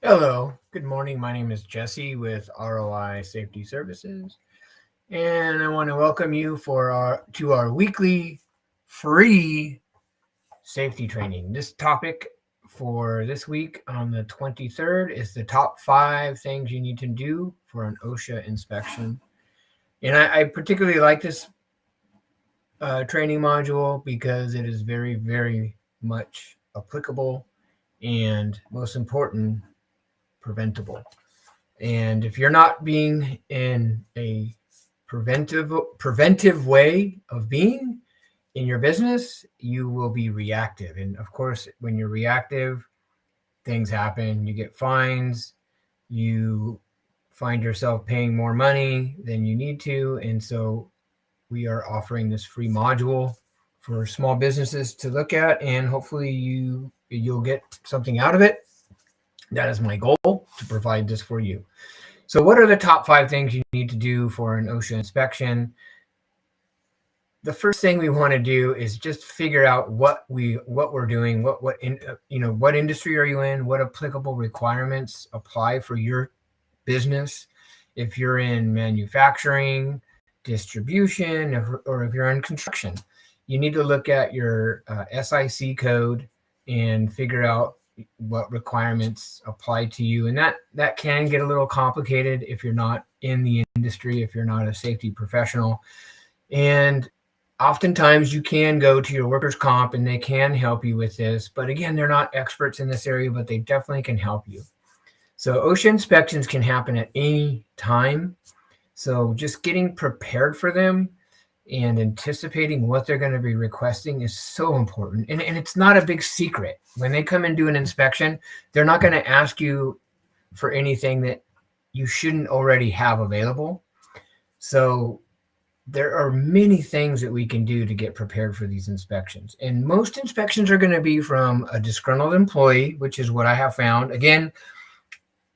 Hello, good morning. My name is Jesse with ROI Safety Services, and I want to welcome you to our weekly free safety training. This topic for this week on the 23rd is the top 5 things you need to do for an OSHA inspection. And I particularly like this training module because it is very, very much applicable and, most important, preventable. And if you're not being in a preventive way of being in your business, you will be reactive. And of course, when you're reactive, things happen. You get fines, you find yourself paying more money than you need to. And so we are offering this free module for small businesses to look at, and hopefully you'll get something out of it. That is my goal, to provide this for you. So what are the top 5 things you need to do for an OSHA inspection? The first thing we want to do is just figure out what we're doing, what industry are you in, what applicable requirements apply for your business. If you're in manufacturing, distribution, or if you're in construction, you need to look at your SIC code and figure out what requirements apply to you. And that can get a little complicated if you're not in the industry, if you're not a safety professional. And oftentimes you can go to your workers' comp and they can help you with this. But again, they're not experts in this area, but they definitely can help you. So OSHA inspections can happen at any time. So just getting prepared for them and anticipating what they're going to be requesting is so important. And it's not a big secret. When they come and do an inspection, they're not going to ask you for anything that you shouldn't already have available. So there are many things that we can do to get prepared for these inspections. And most inspections are going to be from a disgruntled employee, which is what I have found. Again,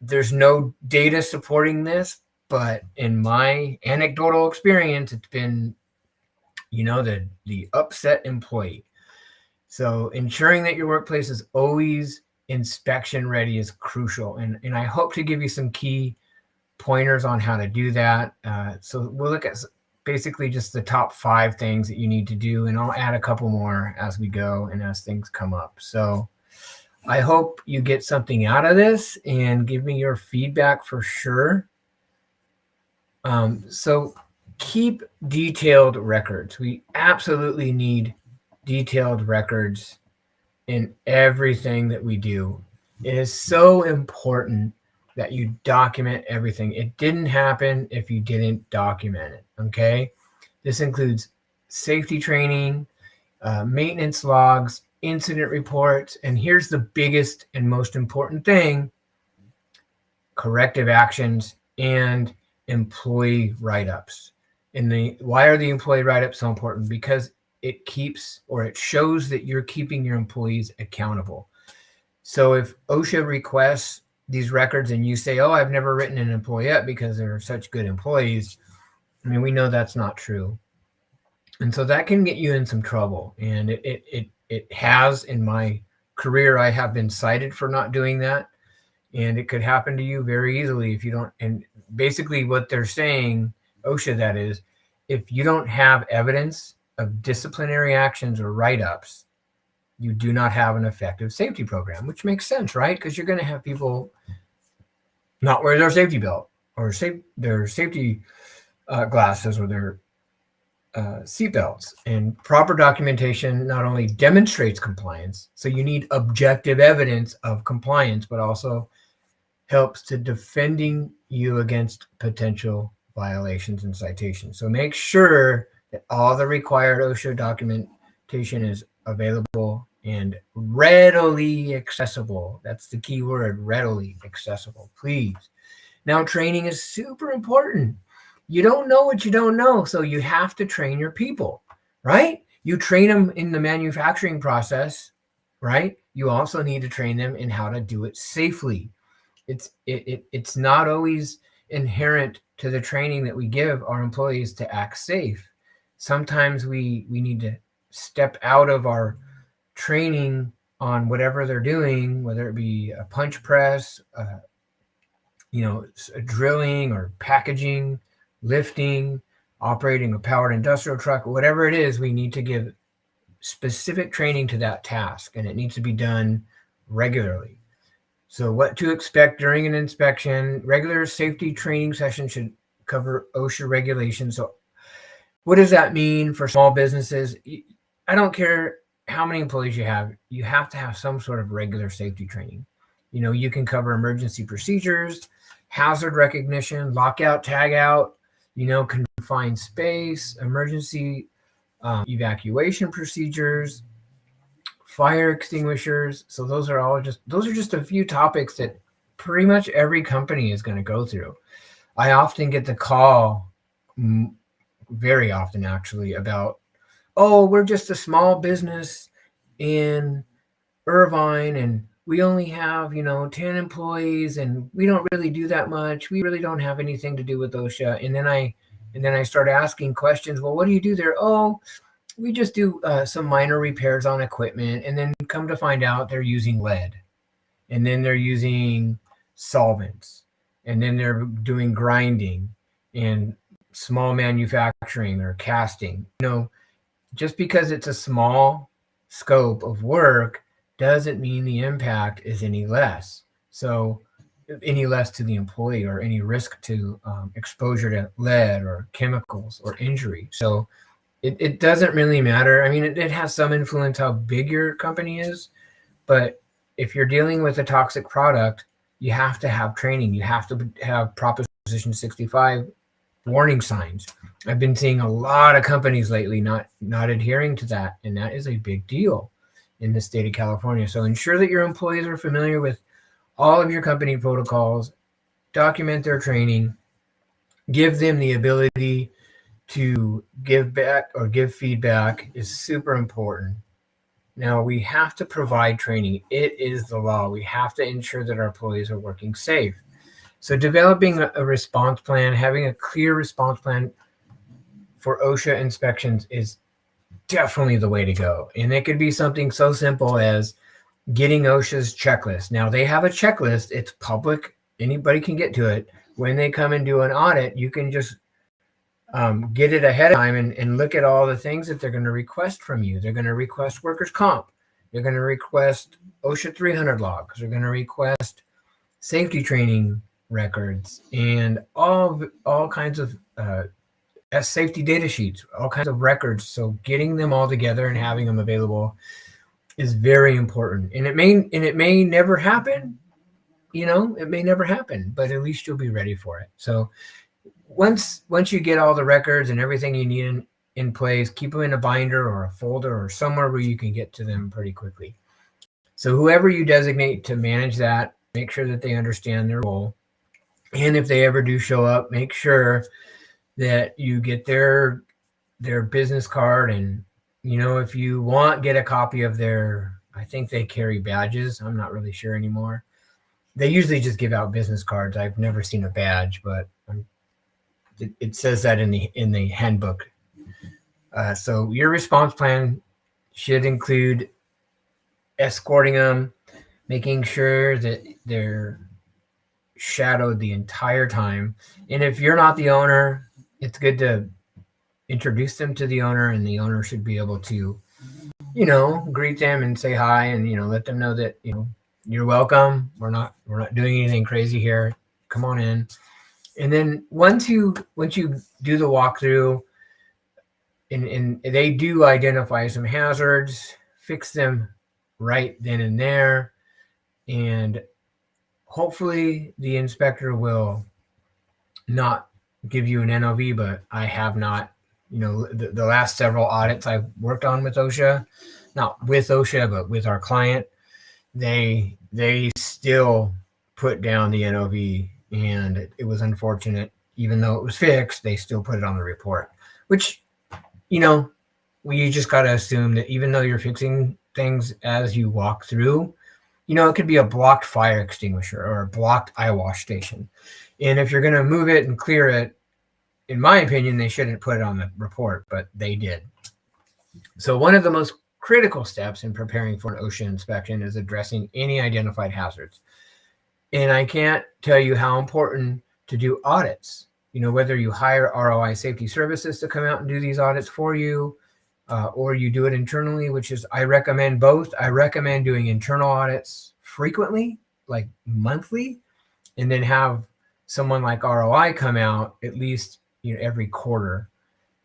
there's no data supporting this, but in my anecdotal experience, it's been the upset employee. So ensuring that your workplace is always inspection ready is crucial. And I hope to give you some key pointers on how to do that. So we'll look at basically just the top 5 things that you need to do. And I'll add a couple more as we go and as things come up. So I hope you get something out of this and give me your feedback for sure. So keep detailed records. We absolutely need detailed records in everything that we do. It is so important that you document everything. It didn't happen if you didn't document it, okay? This includes safety training, maintenance logs, incident reports, and here's the biggest and most important thing: corrective actions and employee write-ups. And why are the employee write-ups so important? Because it shows that you're keeping your employees accountable. So if OSHA requests these records and you say, "Oh, I've never written an employee up because they're such good employees," I mean, we know that's not true. And so that can get you in some trouble. And it has, in my career, I have been cited for not doing that. And it could happen to you very easily if you don't. And basically what they're saying, OSHA that is, if you don't have evidence of disciplinary actions or write-ups, you do not have an effective safety program, which makes sense, right? Because you're going to have people not wear their safety belt or their safety glasses or their seat belts. And proper documentation not only demonstrates compliance, so you need objective evidence of compliance, but also helps to defending you against potential violations and citations. So make sure that all the required OSHA documentation is available and readily accessible. That's the key word, readily accessible, please. Now, training is super important. You don't know what you don't know, so you have to train your people, right? You train them in the manufacturing process, right? You also need to train them in how to do it safely. It's not always inherent to the training that we give our employees to act safe. Sometimes we need to step out of our training on whatever they're doing, whether it be a punch press, drilling or packaging, lifting, operating a powered industrial truck, whatever it is, we need to give specific training to that task, and it needs to be done regularly. So what to expect during an inspection, regular safety training session should cover OSHA regulations. So what does that mean for small businesses? I don't care how many employees you have to have some sort of regular safety training. You can cover emergency procedures, hazard recognition, lockout, tagout, confined space, emergency evacuation procedures, fire extinguishers. So those are just a few topics that pretty much every company is going to go through. I often get the call, very often actually, about, oh, we're just a small business in Irvine and we only have, 10 employees and we don't really do that much. We really don't have anything to do with OSHA. And then I start asking questions. Well, what do you do there? Oh, we just do some minor repairs on equipment. And then come to find out they're using lead. And then they're using solvents. And then they're doing grinding and small manufacturing or casting. Just because it's a small scope of work doesn't mean the impact is any less. So any less to the employee or any risk to exposure to lead or chemicals or injury. So it doesn't really matter. I mean, it has some influence how big your company is, but if you're dealing with a toxic product, you have to have training. You have to have Proposition 65 warning signs. I've been seeing a lot of companies lately not adhering to that, and that is a big deal in the state of California. So ensure that your employees are familiar with all of your company protocols, document their training, give them the ability to give back or give feedback is super important. Now, we have to provide training. It is the law. We have to ensure that our employees are working safe. So developing a response plan, having a clear response plan for OSHA inspections is definitely the way to go. And it could be something so simple as getting OSHA's checklist. Now, they have a checklist. It's public. Anybody can get to it. When they come and do an audit, you can just get it ahead of time and look at all the things that they're going to request from you. They're going to request workers' comp. They're going to request OSHA 300 logs. They're going to request safety training records and all kinds of safety data sheets, all kinds of records. So getting them all together and having them available is very important. And it may never happen, it may never happen, but at least you'll be ready for it. So once you get all the records and everything you need in place, keep them in a binder or a folder or somewhere where you can get to them pretty quickly. So whoever you designate to manage that, make sure that they understand their role. And if they ever do show up, make sure that you get their business card. And, if you want, get a copy of I think they carry badges. I'm not really sure anymore. They usually just give out business cards. I've never seen a badge, but it says that in the handbook. So your response plan should include escorting them, making sure that they're shadowed the entire time. And if you're not the owner, it's good to introduce them to the owner, and the owner should be able to, greet them and say hi and, let them know that, you're welcome. We're not doing anything crazy here. Come on in. And then once you do the walkthrough and they do identify some hazards, fix them right then and there. And hopefully the inspector will not give you an NOV, but I have not, the last several audits I've worked on with OSHA, not with OSHA, but with our client, they still put down the NOV. And it was unfortunate, even though it was fixed, they still put it on the report, which, we just got to assume that even though you're fixing things as you walk through, it could be a blocked fire extinguisher or a blocked eye wash station. And if you're going to move it and clear it, in my opinion, they shouldn't put it on the report, but they did. So one of the most critical steps in preparing for an OSHA inspection is addressing any identified hazards. And I can't tell you how important to do audits. Whether you hire ROI Safety Services to come out and do these audits for you, or you do it internally, which is, I recommend both. I recommend doing internal audits frequently, like monthly, and then have someone like ROI come out at least every quarter,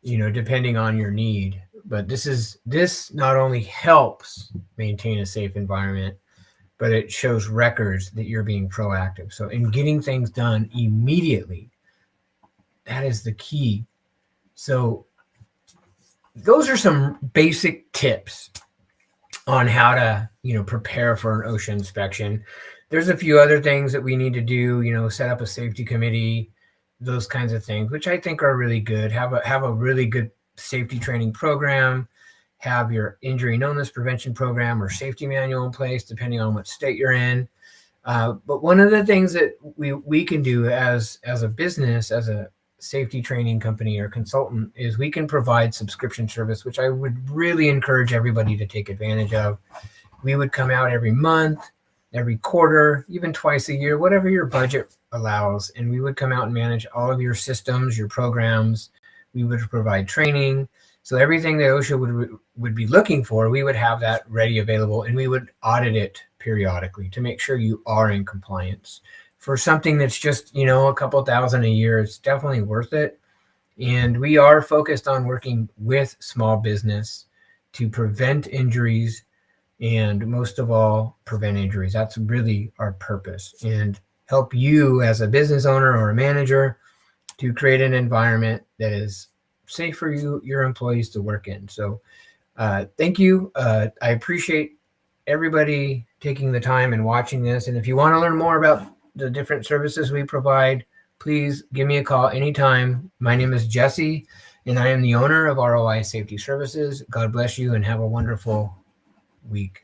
depending on your need. But this not only helps maintain a safe environment, but it shows records that you're being proactive. So in getting things done immediately, that is the key. So those are some basic tips on how to, prepare for an OSHA inspection. There's a few other things that we need to do, set up a safety committee, those kinds of things, which I think are really good. Have a really good safety training program, have your injury and illness prevention program or safety manual in place, depending on what state you're in. But one of the things that we can do as a business, as a safety training company or consultant, is we can provide subscription service, which I would really encourage everybody to take advantage of. We would come out every month, every quarter, even twice a year, whatever your budget allows. And we would come out and manage all of your systems, your programs. We would provide training. So everything that OSHA would be looking for, we would have that ready, available, and we would audit it periodically to make sure you are in compliance. For something that's just, a couple $1,000 a year, it's definitely worth it. And we are focused on working with small business to prevent injuries, and most of all, prevent injuries. That's really our purpose, and help you as a business owner or a manager to create an environment that is safe for your employees to work in. So thank you. I appreciate everybody taking the time and watching this. And if you want to learn more about the different services we provide, please give me a call anytime. My name is Jesse, and I am the owner of ROI Safety Services. God bless you and have a wonderful week.